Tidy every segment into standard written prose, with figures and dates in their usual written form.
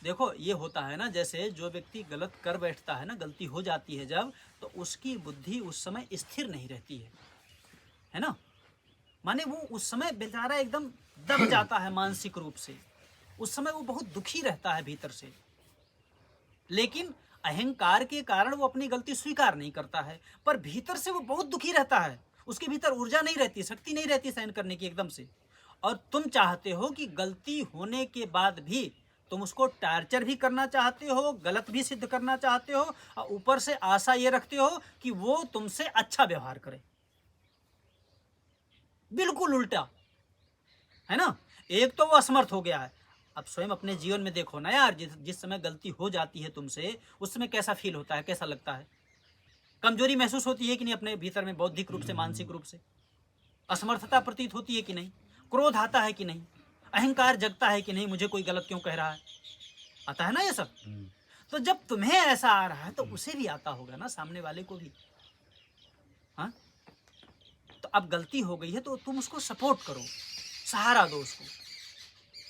देखो ये होता है ना, जैसे जो व्यक्ति गलत कर बैठता है ना, गलती हो जाती है जब, तो उसकी बुद्धि उस समय स्थिर नहीं रहती है ना। माने वो उस समय बेचारा एकदम दब जाता है मानसिक रूप से, उस समय वो बहुत दुखी रहता है भीतर से। लेकिन अहंकार के कारण वो अपनी गलती स्वीकार नहीं करता है, पर भीतर से वो बहुत दुखी रहता है, उसके भीतर ऊर्जा नहीं रहती, शक्ति नहीं रहती सहन करने की एकदम से। और तुम चाहते हो कि गलती होने के बाद भी तुम उसको टार्चर भी करना चाहते हो, गलत भी सिद्ध करना चाहते हो, और ऊपर से आशा ये रखते हो कि वो तुमसे अच्छा व्यवहार करे। बिल्कुल उल्टा है ना। एक तो वो असमर्थ हो गया है। अब स्वयं अपने जीवन में देखो ना यार, जिस समय गलती हो जाती है तुमसे, उस समय कैसा फील होता है, कैसा लगता है? कमजोरी महसूस होती है कि नहीं अपने भीतर में, बौद्धिक रूप से, मानसिक रूप से? असमर्थता प्रतीत होती है कि नहीं? क्रोध आता है कि नहीं? अहंकार जगता है कि नहीं, मुझे कोई गलत क्यों कह रहा है? आता है ना ये सब। तो जब तुम्हें ऐसा आ रहा है तो उसे भी आता होगा ना, सामने वाले को भी। हाँ, तो अब गलती हो गई है तो तुम उसको सपोर्ट करो, सहारा दो उसको,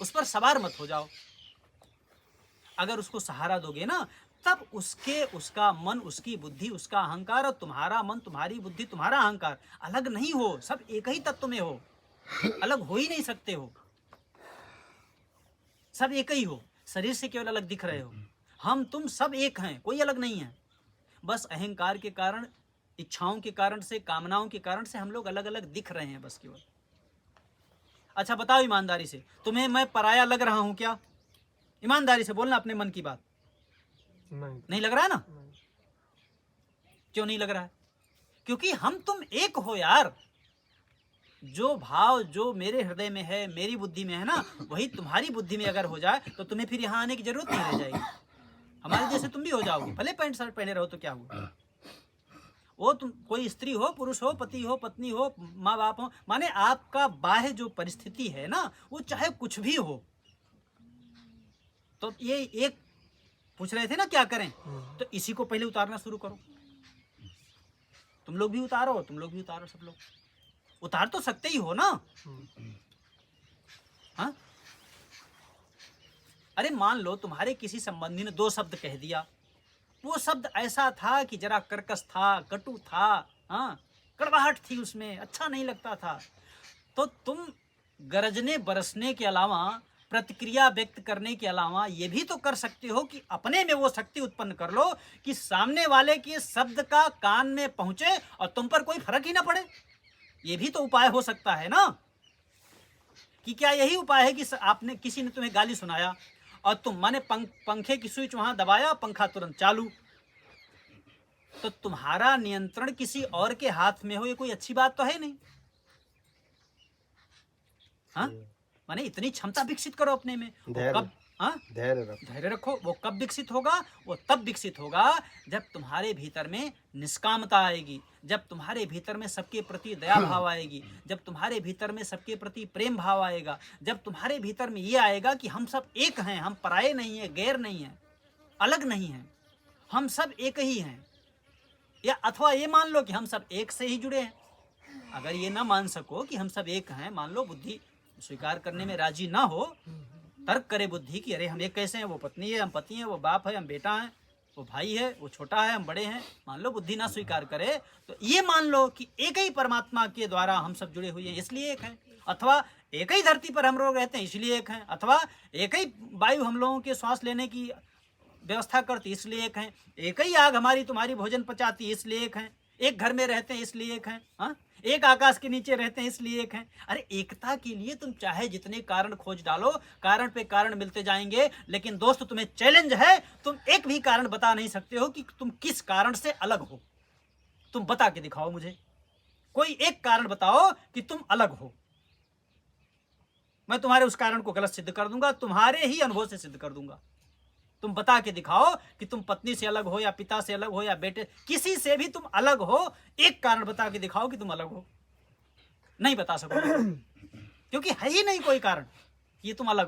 उस पर सवार मत हो जाओ। अगर उसको सहारा दोगे ना, तब उसका मन, उसकी बुद्धि, उसका अहंकार और तुम्हारा मन, तुम्हारी बुद्धि, तुम्हारा अहंकार अलग नहीं हो, सब एक ही तत्व में हो, अलग हो ही नहीं सकते हो, सब एक ही हो। शरीर से केवल अलग दिख रहे हो, हम तुम सब एक हैं, कोई अलग नहीं है। बस अहंकार के कारण, इच्छाओं के कारण से, कामनाओं के कारण से हम लोग अलग अलग दिख रहे हैं, बस केवल। अच्छा बताओ ईमानदारी से, तुम्हें मैं पराया लग रहा हूं क्या? ईमानदारी से बोलना अपने मन की बात। नहीं लग रहा है ना? क्यों नहीं लग रहा है? क्योंकि हम तुम एक हो यार। जो भाव जो मेरे हृदय में है, मेरी बुद्धि में है ना, वही तुम्हारी बुद्धि में अगर हो जाए तो तुम्हें फिर यहाँ आने की जरूरत नहीं रह जाएगी। हमारे जैसे तुम भी हो जाओगे, भले पैंट शर्ट पहने रहो तो क्या हुआ। वो तुम कोई स्त्री हो, पुरुष हो, पति हो, पत्नी हो, माँ बाप हो, माने आपका बाह्य जो परिस्थिति है ना, वो चाहे कुछ भी हो। तो ये एक पूछ रहे थे ना क्या करें, तो इसी को पहले उतारना शुरू करो। तुम लोग भी उतारो, तुम लोग भी उतारो, सब लोग उतार तो सकते ही हो ना। हाँ, अरे मान लो तुम्हारे किसी संबंधी ने दो शब्द कह दिया, वो शब्द ऐसा था कि जरा कर्कश था, कटु था, हाँ, कड़वाहट थी उसमें, अच्छा नहीं लगता था। तो तुम गरजने बरसने के अलावा, प्रतिक्रिया व्यक्त करने के अलावा ये भी तो कर सकते हो कि अपने में वो शक्ति उत्पन्न कर लो कि सामने वाले के शब्द का कान में पहुंचे और तुम पर कोई फर्क ही ना पड़े। ये भी तो उपाय हो सकता है ना। कि क्या यही उपाय है कि आपने, किसी ने तुम्हें गाली सुनाया और तुम माने पंखे की स्विच वहां दबाया, पंखा तुरंत चालू, तो तुम्हारा नियंत्रण किसी और के हाथ में हो, ये कोई अच्छी बात तो है नहीं। हाँ, माने इतनी क्षमता विकसित करो अपने में। कब? हाँ, धैर्य रखो। वो कब विकसित होगा? वो तब विकसित होगा जब तुम्हारे भीतर में निष्कामता आएगी, जब तुम्हारे भीतर में सबके प्रति दया भाव आएगी, जब तुम्हारे भीतर में सबके प्रति प्रेम भाव आएगा, जब तुम्हारे भीतर में ये आएगा कि हम सब एक हैं, हम पराये नहीं है, गैर नहीं है, अलग नहीं है, हम सब एक ही हैं। या अथवा ये मान लो कि हम सब एक से ही जुड़े हैं। अगर ये ना मान सको कि हम सब एक हैं, मान लो बुद्धि स्वीकार करने में राजी ना हो, तर्क करे बुद्धि कि अरे हम एक कैसे हैं, वो पत्नी है, हम पति हैं, वो बाप है, हम बेटा हैं, वो भाई है, वो छोटा है, हम बड़े हैं, मान लो बुद्धि ना स्वीकार करे, तो ये मान लो कि एक ही परमात्मा के द्वारा हम सब जुड़े हुए हैं, इसलिए एक हैं। अथवा एक ही धरती पर हम लोग रहते हैं इसलिए एक हैं, अथवा एक ही वायु हम लोगों के श्वास लेने की व्यवस्था करती इसलिए एक हैं, एक ही आग हमारी तुम्हारी भोजन पचाती इसलिए एक हैं, एक घर में रहते हैं इसलिए एक हैं, हाँ, एक आकाश के नीचे रहते हैं इसलिए एक हैं। अरे एकता के लिए तुम चाहे जितने कारण खोज डालो, कारण पे कारण मिलते जाएंगे, लेकिन दोस्त तुम्हें चैलेंज है, तुम एक भी कारण बता नहीं सकते हो कि तुम किस कारण से अलग हो। तुम बता के दिखाओ मुझे, कोई एक कारण बताओ कि तुम अलग हो। मैं तुम्हारे उस कारण को गलत सिद्ध कर दूंगा, तुम्हारे ही अनुभव से सिद्ध कर दूंगा। तुम बता के दिखाओ कि तुम पत्नी से अलग हो, या पिता से अलग हो, या बेटे, किसी से भी तुम अलग हो, एक कारण बता के दिखाओ कि तुम अलग हो। नहीं बता सकोगे क्योंकि है ही नहीं कोई कारण ये तुम अलग